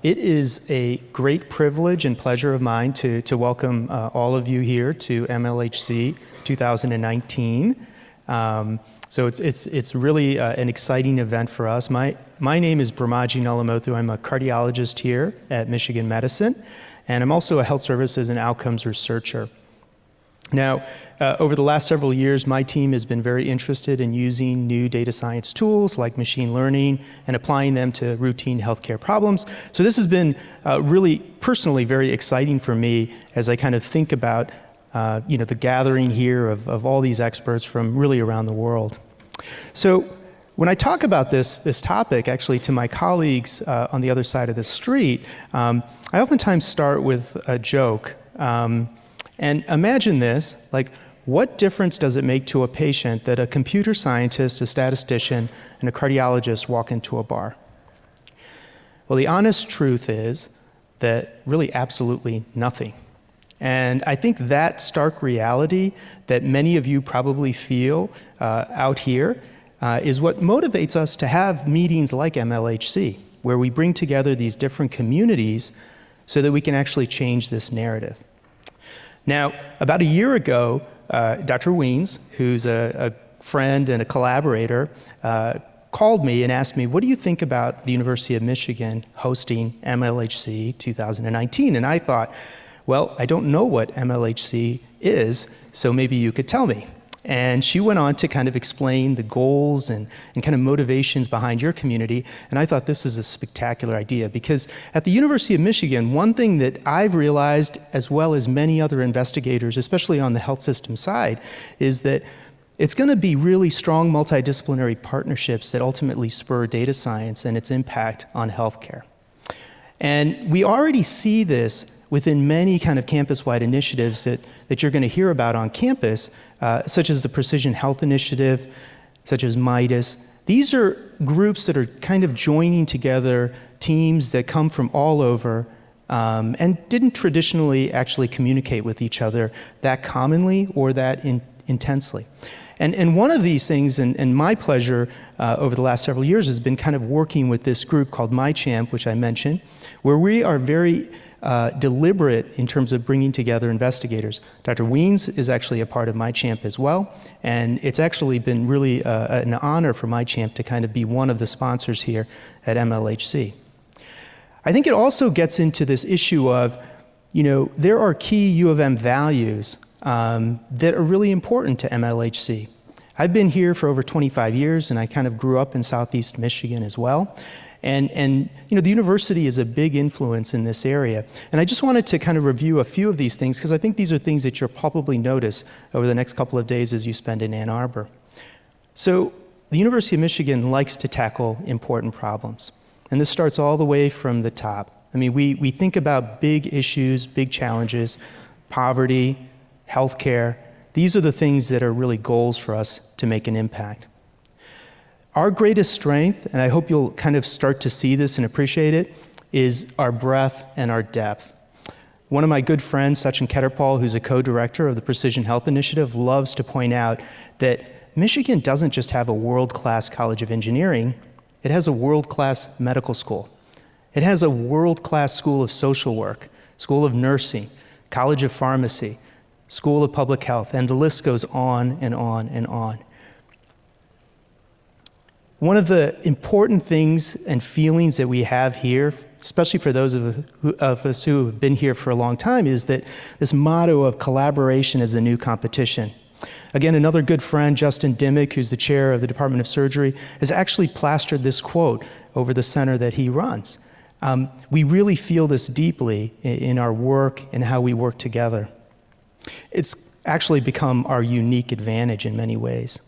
It is a great privilege and pleasure of mine to welcome all of you here to MLHC 2019. So it's really an exciting event for us. My name is Brahmaji Nalamothu. I'm a cardiologist here at Michigan Medicine, and I'm also a health services and outcomes researcher. Now, over the last several years, my team has been very interested in using new data science tools like machine learning and applying them to routine healthcare problems. So this has been really personally very exciting for me as I kind of think about the gathering here of all these experts from really around the world. So when I talk about this topic, actually, to my colleagues on the other side of the street, I oftentimes start with a joke. And imagine this, like, what difference does it make to a patient that a computer scientist, a statistician, and a cardiologist walk into a bar? Well, the honest truth is that really absolutely nothing. And I think that stark reality that many of you probably feel out here is what motivates us to have meetings like MLHC, where we bring together these different communities so that we can actually change this narrative. Now, about a year ago, Dr. Wiens, who's a friend and a collaborator, called me and asked me, what do you think about the University of Michigan hosting MLHC 2019? And I thought, well, I don't know what MLHC is, so maybe you could tell me. And she went on to kind of explain the goals and kind of motivations behind your community. And I thought this is a spectacular idea because at the University of Michigan, one thing that I've realized, as well as many other investigators, especially on the health system side, is that it's going to be really strong multidisciplinary partnerships that ultimately spur data science and its impact on healthcare. And we already see this within many kind of campus-wide initiatives that you're going to hear about on campus, such as the Precision Health Initiative, such as MIDAS. These are groups that are kind of joining together teams that come from all over and didn't traditionally actually communicate with each other that commonly or that intensely. And one of these things, and my pleasure over the last several years, has been kind of working with this group called MyChamp, which I mentioned, where we are very deliberate in terms of bringing together investigators. Dr. Wiens is actually a part of MyChamp as well, and it's actually been really an honor for MyChamp to kind of be one of the sponsors here at MLHC. I think it also gets into this issue of, there are key U of M values that are really important to MLHC. I've been here for over 25 years, and I kind of grew up in Southeast Michigan as well. And the university is a big influence in this area. And I just wanted to kind of review a few of these things because I think these are things that you'll probably notice over the next couple of days as you spend in Ann Arbor. So the University of Michigan likes to tackle important problems. And this starts all the way from the top. I mean, we think about big issues, big challenges, poverty, healthcare. These are the things that are really goals for us to make an impact. Our greatest strength, and I hope you'll kind of start to see this and appreciate it, is our breadth and our depth. One of my good friends, Sachin Ketterpal, who's a co-director of the Precision Health Initiative, loves to point out that Michigan doesn't just have a world-class College of Engineering, it has a world-class medical school. It has a world-class School of Social Work, School of Nursing, College of Pharmacy, School of Public Health, and the list goes on and on and on. One of the important things and feelings that we have here, especially for those of us who have been here for a long time, is that this motto of collaboration is the new competition. Again, another good friend, Justin Dimmick, who's the chair of the Department of Surgery, has actually plastered this quote over the center that he runs. We really feel this deeply in our work and how we work together. It's actually become our unique advantage in many ways.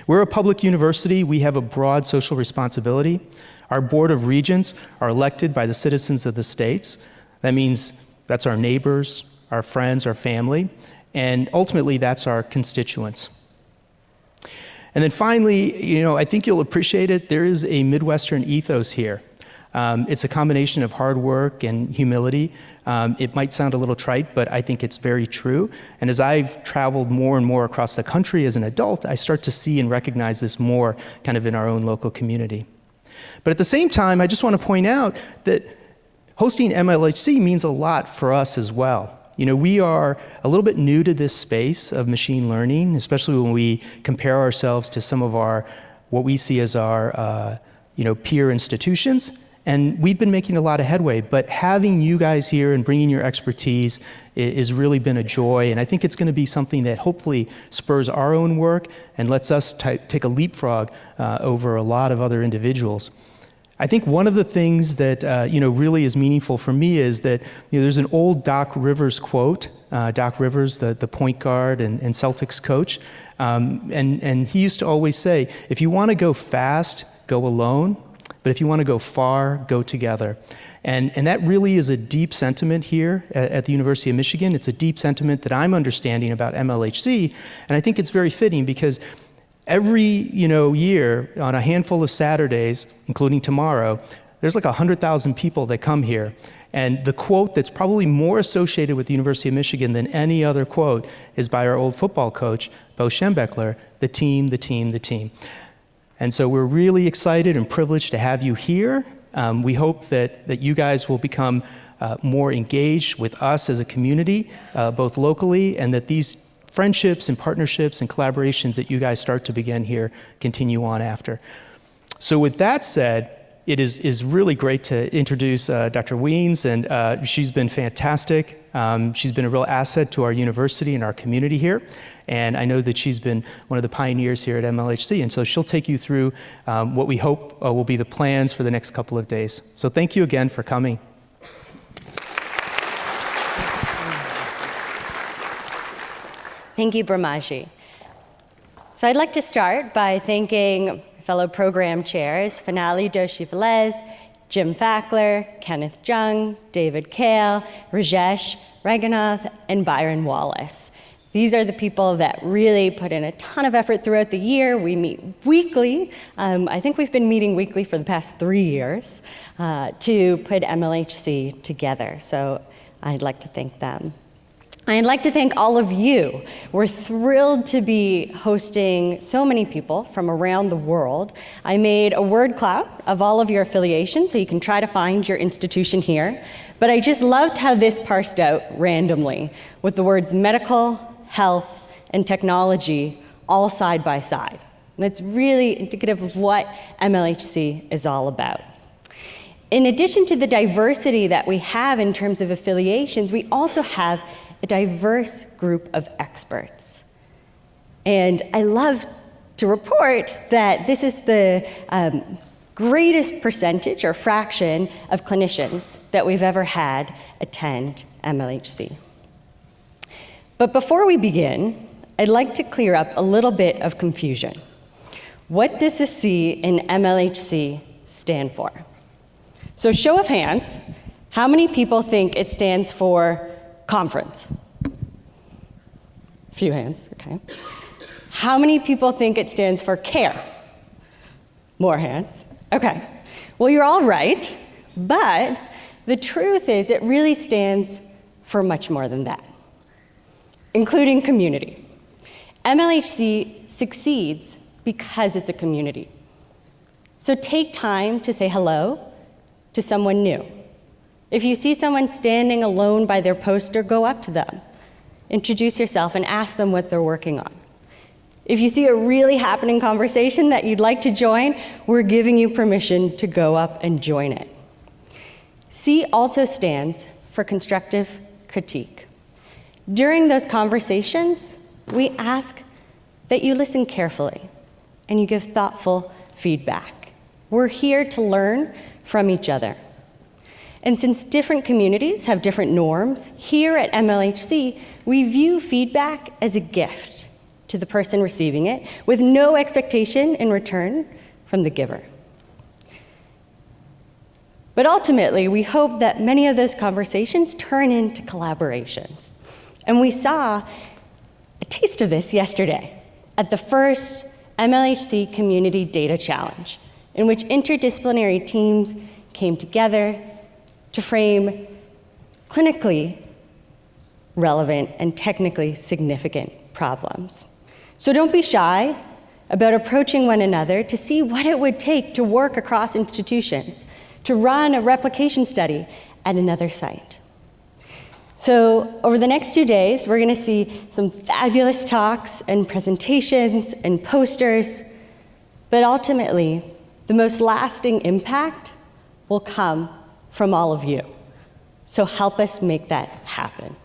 We're a public university. We have a broad social responsibility. Our board of regents are elected by the citizens of the states. That means that's our neighbors, our friends, our family, and ultimately that's our constituents. And then finally, I think you'll appreciate it. There is a Midwestern ethos here. It's a combination of hard work and humility. It might sound a little trite, but I think it's very true. And as I've traveled more and more across the country as an adult, I start to see and recognize this more kind of in our own local community. But at the same time, I just want to point out that hosting MLHC means a lot for us as well. You know, we are a little bit new to this space of machine learning, especially when we compare ourselves to some of our, what we see as our, peer institutions. And we've been making a lot of headway, but having you guys here and bringing your expertise has really been a joy. And I think it's going to be something that hopefully spurs our own work and lets us take a leapfrog over a lot of other individuals. I think one of the things that really is meaningful for me is that there's an old Doc Rivers quote. Doc Rivers, the point guard and Celtics coach, and he used to always say, if you want to go fast, go alone. But if you want to go far, go together. And that really is a deep sentiment here at the University of Michigan. It's a deep sentiment that I'm understanding about MLHC, and I think it's very fitting because every year on a handful of Saturdays, including tomorrow, there's like 100,000 people that come here. And the quote that's probably more associated with the University of Michigan than any other quote is by our old football coach, Bo Schembechler, the team, the team, the team. And so we're really excited and privileged to have you here. We hope that you guys will become more engaged with us as a community, both locally, and that these friendships and partnerships and collaborations that you guys start to begin here continue on after. So with that said, it is really great to introduce Dr. Wiens, and she's been fantastic. She's been a real asset to our university and our community here. And I know that she's been one of the pioneers here at MLHC, and so she'll take you through what we hope will be the plans for the next couple of days. So thank you again for coming. Thank you, Brahmaji. So I'd like to start by thanking fellow program chairs, Finale Doshi-Velez, Jim Fackler, Kenneth Jung, David Kale, Rajesh Raghunath, and Byron Wallace. These are the people that really put in a ton of effort throughout the year. We meet weekly. I think we've been meeting weekly for the past 3 years to put MLHC together. So I'd like to thank them. I'd like to thank all of you. We're thrilled to be hosting so many people from around the world. I made a word cloud of all of your affiliations, so you can try to find your institution here. But I just loved how this parsed out randomly with the words medical, health, and technology all side by side. That's really indicative of what MLHC is all about. In addition to the diversity that we have in terms of affiliations, we also have a diverse group of experts. And I love to report that this is the greatest percentage or fraction of clinicians that we've ever had attend MLHC. But before we begin, I'd like to clear up a little bit of confusion. What does the C in MLHC stand for? So show of hands, how many people think it stands for conference? A few hands, okay. How many people think it stands for care? More hands, okay. Well, you're all right, but the truth is it really stands for much more than that, including community. MLHC succeeds because it's a community. So take time to say hello to someone new. If you see someone standing alone by their poster, go up to them. Introduce yourself and ask them what they're working on. If you see a really happening conversation that you'd like to join, we're giving you permission to go up and join it. C also stands for constructive critique. During those conversations, we ask that you listen carefully and you give thoughtful feedback. We're here to learn from each other. And since different communities have different norms, here at MLHC, we view feedback as a gift to the person receiving it, with no expectation in return from the giver. But ultimately, we hope that many of those conversations turn into collaborations. And we saw a taste of this yesterday at the first MLHC Community Data Challenge, in which interdisciplinary teams came together to frame clinically relevant and technically significant problems. So don't be shy about approaching one another to see what it would take to work across institutions, to run a replication study, at another site. So over the next 2 days, we're going to see some fabulous talks and presentations and posters, but ultimately, the most lasting impact will come from all of you. So help us make that happen.